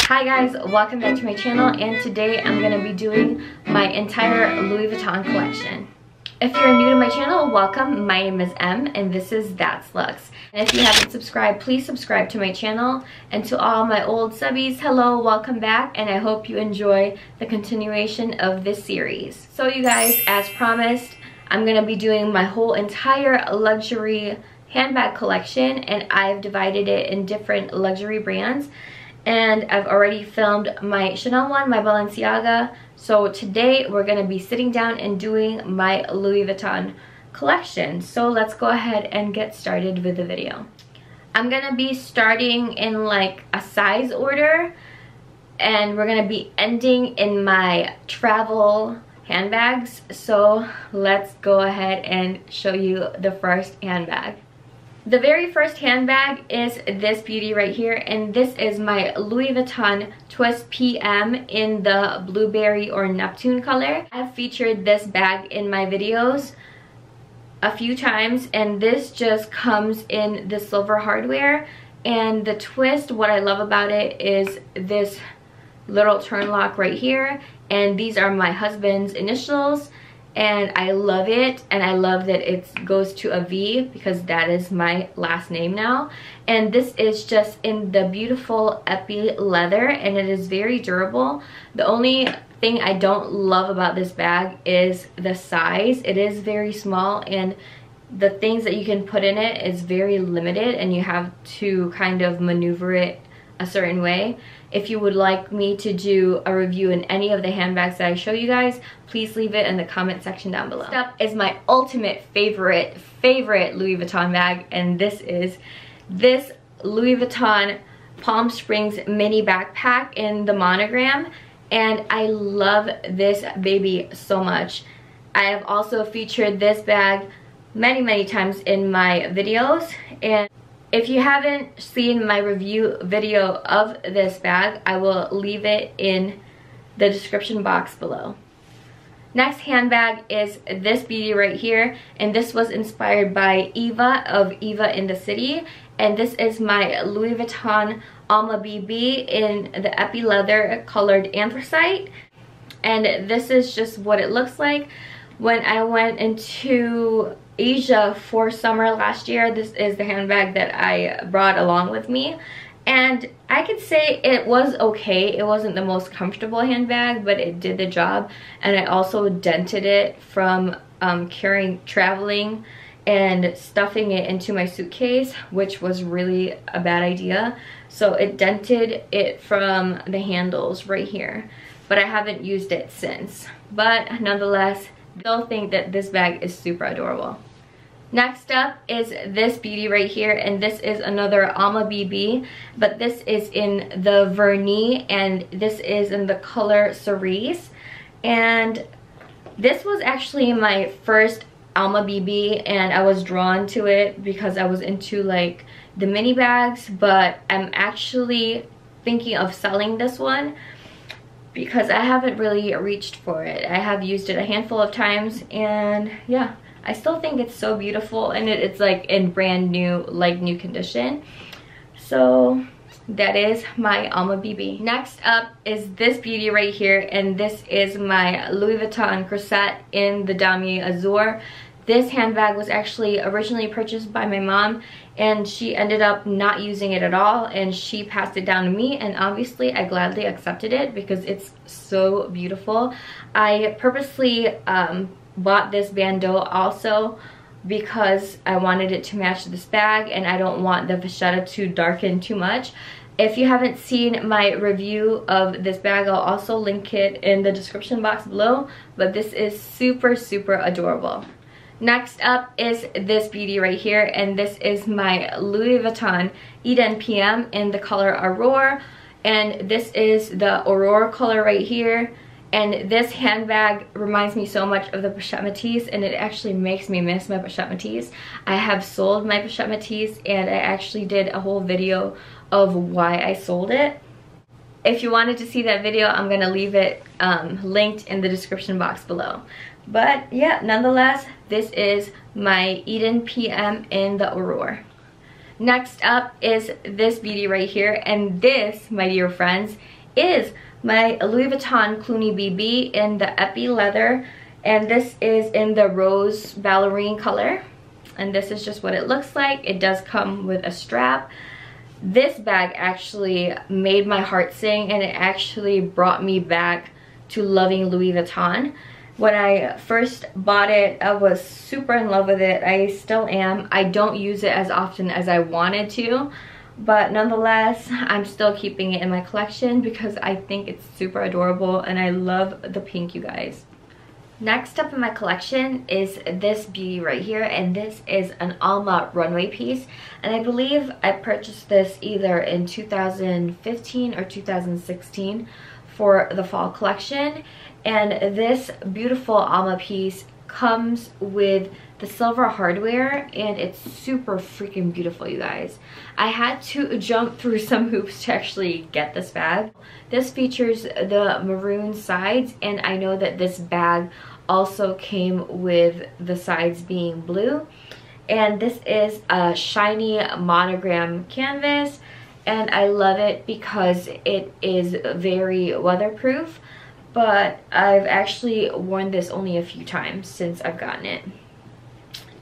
Hi guys, welcome back to my channel, and today I'm going to be doing my entire Louis Vuitton collection. If you're new to my channel, welcome. My name is Em and this is Thatsluxe. And if you haven't subscribed, please subscribe to my channel. And to all my old subbies, hello, welcome back, and I hope you enjoy the continuation of this series. So you guys, as promised, I'm going to be doing my whole entire luxury handbag collection, and I've divided it in different luxury brands. And I've already filmed my Chanel one, my Balenciaga. So today we're going to be sitting down and doing my Louis Vuitton collection. So let's go ahead and get started with the video. I'm going to be starting in like a size order, and we're going to be ending in my travel handbags. So let's go ahead and show you the first handbag. The very first handbag is this beauty right here, and this is my Louis Vuitton Twist PM in the blueberry or Neptune color. I've featured this bag in my videos a few times, and this just comes in the silver hardware. And the twist, what I love about it is this little turn lock right here, and these are my husband's initials. And I love it, and I love that it goes to a V because that is my last name now. And this is just in the beautiful epi leather, and it is very durable. The only thing I don't love about this bag is the size. It is very small, and the things that you can put in it is very limited, and you have to kind of maneuver it a certain way. If you would like me to do a review in any of the handbags that I show you guys, please leave it in the comment section down below. Next up is my ultimate favorite Louis Vuitton bag, and this is this Louis Vuitton Palm Springs mini backpack in the monogram, and I love this baby so much. I have also featured this bag many times in my videos, and if you haven't seen my review video of this bag, I will leave it in the description box below. Next handbag is this beauty right here, and this was inspired by Eva of Eva in the City. And this is my Louis Vuitton Alma BB in the epi leather colored anthracite. And this is just what it looks like. When I went into Asia for summer last year, this is the handbag that I brought along with me, and I could say it was okay. It wasn't the most comfortable handbag, but it did the job. And I also dented it from traveling and stuffing it into my suitcase, which was really a bad idea. So it dented it from the handles right here, but I haven't used it since. But nonetheless, still think that this bag is super adorable. Next up is this beauty right here, and this is another Alma BB, but this is in the vernis, and this is in the color cerise. And this was actually my first Alma BB, and I was drawn to it because I was into like the mini bags, but I'm actually thinking of selling this one because I haven't really reached for it. I have used it a handful of times, and yeah, I still think it's so beautiful, and it's like in brand new, like new condition. So that is my Alma BB. Next up is this beauty right here, and this is my Louis Vuitton CROISSETTE in the Damier AZUR. This handbag was actually originally purchased by my mom, and she ended up not using it at all, and she passed it down to me, and obviously I gladly accepted it because it's so beautiful. I purposely bought this bandeau also because I wanted it to match this bag, and I don't want the vachetta to darken too much. If you haven't seen my review of this bag, I'll also link it in the description box below, but this is super adorable. Next up is this beauty right here, and this is my Louis Vuitton Eden PM in the color Aurore, and this is the Aurore color right here. And this handbag reminds me so much of the Pochette Métis, and it actually makes me miss my Pochette Métis. I have sold my Pochette Métis, and I actually did a whole video of why I sold it. If you wanted to see that video, I'm gonna leave it linked in the description box below. But yeah, nonetheless, this is my Eden PM in the Aurore. Next up is this beauty right here, and this, my dear friends, is my Louis Vuitton Cluny BB in the Epi leather, and this is in the rose ballerine color, and this is just what it looks like. It does come with a strap. This bag actually made my heart sing, and it actually brought me back to loving Louis Vuitton. When I first bought it, I was super in love with it. I still am. I don't use it as often as I wanted to, but nonetheless, I'm still keeping it in my collection because I think it's super adorable and I love the pink, you guys. Next up in my collection is this beauty right here, and this is an Alma runway piece, and I believe I purchased this either in 2015 or 2016 for the fall collection. And this beautiful Alma piece comes with the silver hardware, and it's super freaking beautiful, you guys. I had to jump through some hoops to actually get this bag. This features the maroon sides, and I know that this bag also came with the sides being blue. And this is a shiny monogram canvas, and I love it because it is very weatherproof, but I've actually worn this only a few times since I've gotten it.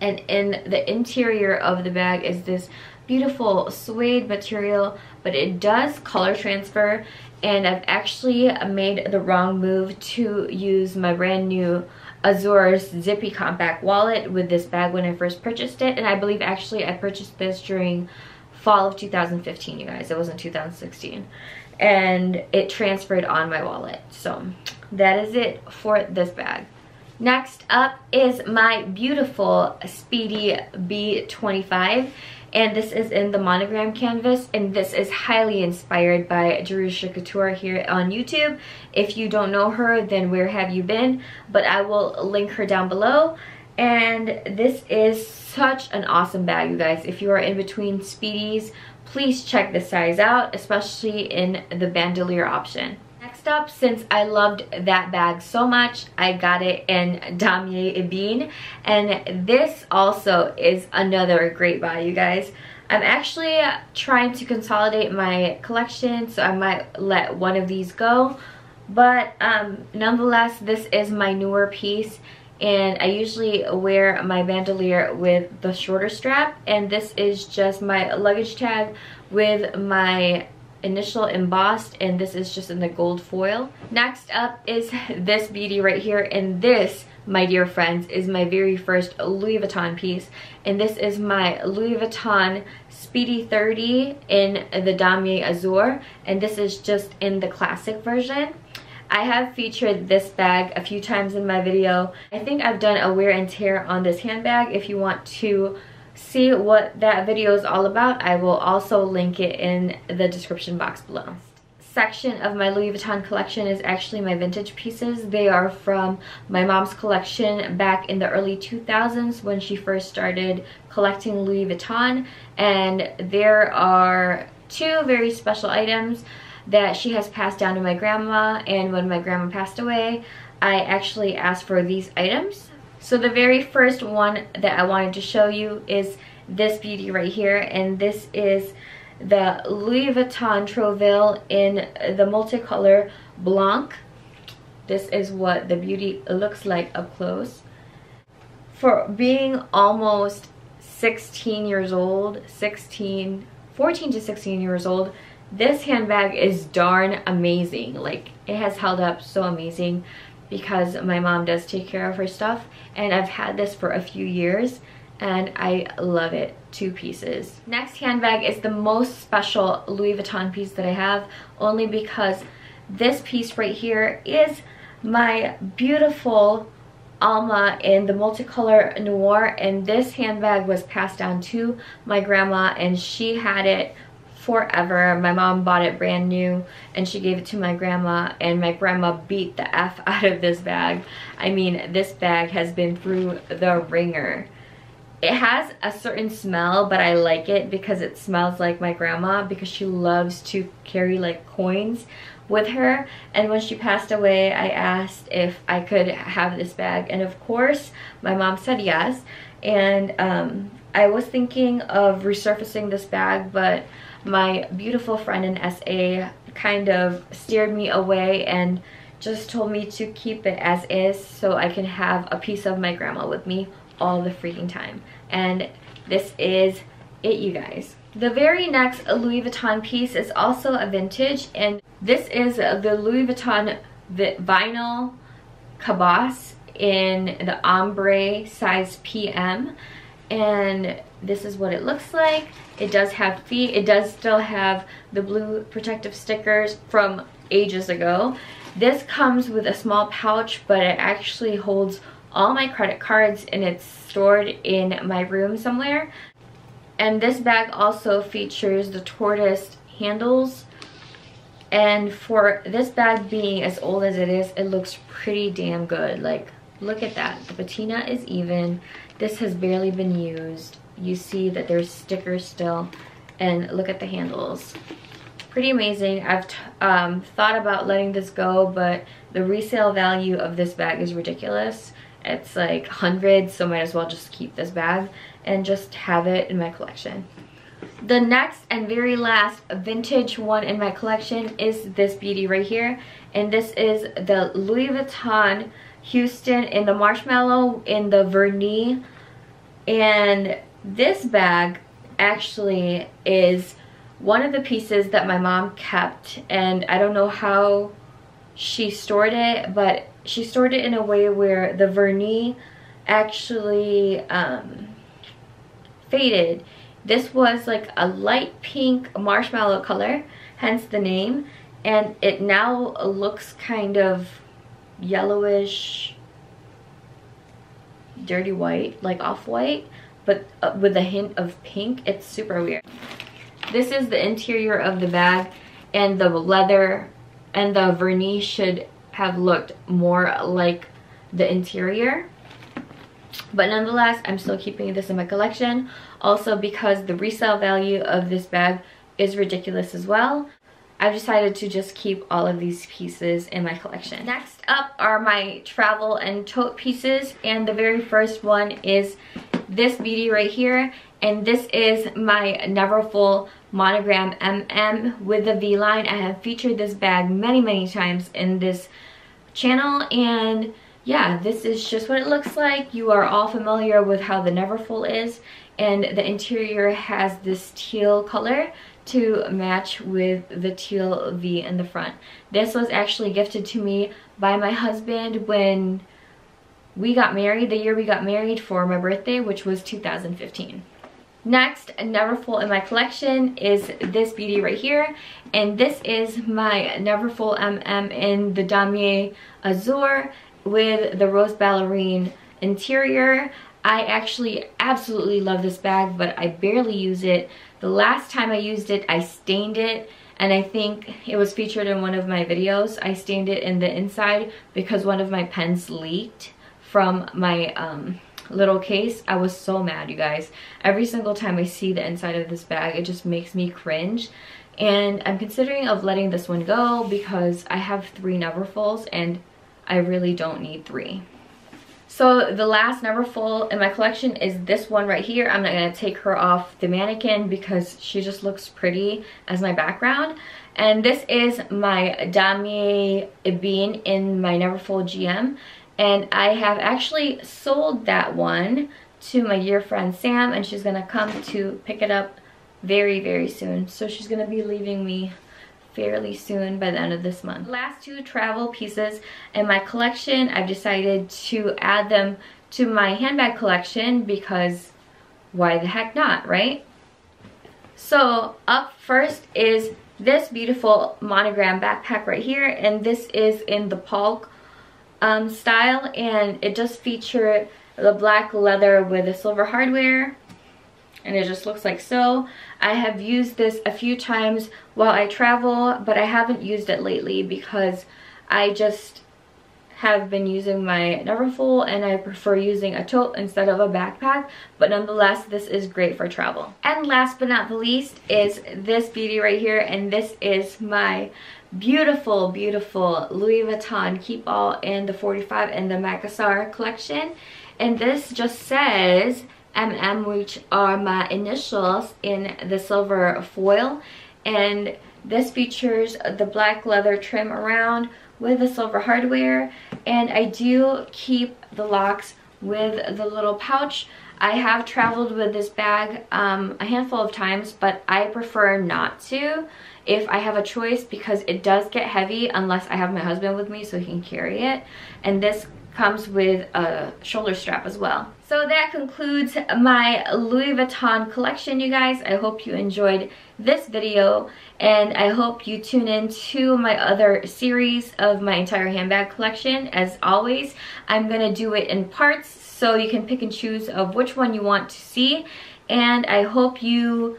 And in the interior of the bag is this beautiful suede material, but it does color transfer, and I've actually made the wrong move to use my brand new AZUR zippy compact wallet with this bag when I first purchased it. And I believe actually I purchased this during fall of 2015, you guys. It wasn't 2016, and it transferred on my wallet. So that is it for this bag. Next up is my beautiful Speedy B25, and this is in the monogram canvas, and this is highly inspired by Jerusha Couture here on YouTube. If you don't know her, then where have you been? But I will link her down below. And this is such an awesome bag, you guys. If you are in between Speedies, please check this size out, especially in the bandolier option. Next up, since I loved that bag so much, I got it in Damier Ebene, and this also is another great buy, you guys. I'm actually trying to consolidate my collection, so I might let one of these go, but nonetheless, this is my newer piece, and I usually wear my bandolier with the shorter strap, and this is just my luggage tag with my initial embossed, and this is just in the gold foil. Next up is this beauty right here, and this, my dear friends, is my very first Louis Vuitton piece, and this is my Louis Vuitton Speedy 30 in the Damier AZUR, and this is just in the classic version. I have featured this bag a few times in my video. I think I've done a wear and tear on this handbag. If you want to see what that video is all about, I will also link it in the description box below. Section of my Louis Vuitton collection is actually my vintage pieces. They are from my mom's collection back in the early 2000s when she first started collecting Louis Vuitton, and there are two very special items that she has passed down to my grandma, and when my grandma passed away, I actually asked for these items. So the very first one that I wanted to show you is this beauty right here, and this is the Louis Vuitton Trouville in the multicolor Blanc. This is what the beauty looks like up close. For being almost 16 years old, 14 to 16 years old, this handbag is darn amazing. Like, it has held up so amazing because my mom does take care of her stuff, and I've had this for a few years and I love it. 2 pieces. Next handbag is the most special Louis Vuitton piece that I have, only because this piece right here is my beautiful Alma in the multicolor noir, and this handbag was passed down to my grandma and she had it forever. My mom bought it brand new and she gave it to my grandma, and my grandma beat the F out of this bag. I mean, this bag has been through the ringer. It has a certain smell, but I like it because it smells like my grandma, because she loves to carry like coins with her. And when she passed away, I asked if I could have this bag, and of course my mom said yes. And I was thinking of resurfacing this bag, but my beautiful friend in SA kind of steered me away and just told me to keep it as is so I can have a piece of my grandma with me all the freaking time. And this is it, you guys. The very next Louis Vuitton piece is also a vintage, and this is the Louis Vuitton vinyl cabosse in the ombre size PM, and this is what it looks like. It does have feet. It does still have the blue protective stickers from ages ago. This comes with a small pouch, but it actually holds all my credit cards, and it's stored in my room somewhere. And this bag also features the tortoise handles, and for this bag being as old as it is, it looks pretty damn good. Like, look at that. The patina is even. This has barely been used. You see that there's stickers still, and look at the handles. Pretty amazing. I've thought about letting this go, but the resale value of this bag is ridiculous. It's like hundreds, so might as well just keep this bag and just have it in my collection. The next and very last vintage one in my collection is this beauty right here, and this is the Louis Vuitton Houston in the marshmallow in the vernis. And this bag actually is one of the pieces that my mom kept, and I don't know how she stored it, but she stored it in a way where the vernis actually faded. This was like a light pink marshmallow color, hence the name, and it now looks kind of yellowish, dirty white, like off-white, but with a hint of pink. It's super weird. This is the interior of the bag, and the leather and the vernis should have looked more like the interior. But nonetheless, I'm still keeping this in my collection. Also because the resale value of this bag is ridiculous as well. I've decided to just keep all of these pieces in my collection. Next up are my travel and tote pieces, and the very first one is this beauty right here, and this is my Neverfull Monogram MM with the V-line. I have featured this bag many times in this channel, and yeah, this is just what it looks like. You are all familiar with how the Neverfull is, and the interior has this teal color to match with the teal V in the front. This was actually gifted to me by my husband when we got married, the year we got married, for my birthday, which was 2015. Next, Neverfull in my collection is this beauty right here, and this is my Neverfull MM in the Damier AZUR with the rose ballerine interior. I actually absolutely love this bag, but I barely use it. The last time I used it, I stained it, and I think it was featured in one of my videos. I stained it in the inside because one of my pens leaked from my little case. I was so mad, you guys. Every single time I see the inside of this bag, it just makes me cringe. And I'm considering of letting this one go because I have 3 Neverfulls and I really don't need 3. So the last Neverfull in my collection is this one right here. I'm not gonna take her off the mannequin because she just looks pretty as my background. And this is my Damier Ebene in my Neverfull GM. And I have actually sold that one to my dear friend Sam, and she's gonna come to pick it up very soon. So she's gonna be leaving me fairly soon, by the end of this month. Last 2 travel pieces in my collection, I've decided to add them to my handbag collection because why the heck not, right? So up first is this beautiful monogram backpack right here, and this is in the Polk style, and it does feature the black leather with the silver hardware, and it just looks like so. I have used this a few times while I travel, but I haven't used it lately because I just have been using my Neverfull and I prefer using a tote instead of a backpack, but nonetheless this is great for travel. And last but not the least is this beauty right here, and this is my beautiful Louis Vuitton Keep All in the 45 and the Macassar collection, and this just says MM, which are my initials, in the silver foil. And this features the black leather trim around with the silver hardware. And I do keep the locks with the little pouch. I have traveled with this bag a handful of times, but I prefer not to if I have a choice, because it does get heavy unless I have my husband with me so he can carry it. And this comes with a shoulder strap as well. So that concludes my Louis Vuitton collection, you guys. I hope you enjoyed this video, and I hope you tune in to my other series of my entire handbag collection. As always, I'm gonna do it in parts so you can pick and choose of which one you want to see, and I hope you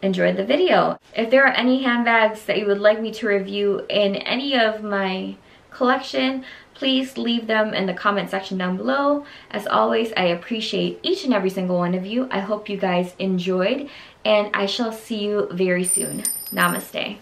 enjoyed the video. If there are any handbags that you would like me to review in any of my collection, please leave them in the comment section down below. As always, I appreciate each and every single one of you. I hope you guys enjoyed, and I shall see you very soon. Namaste.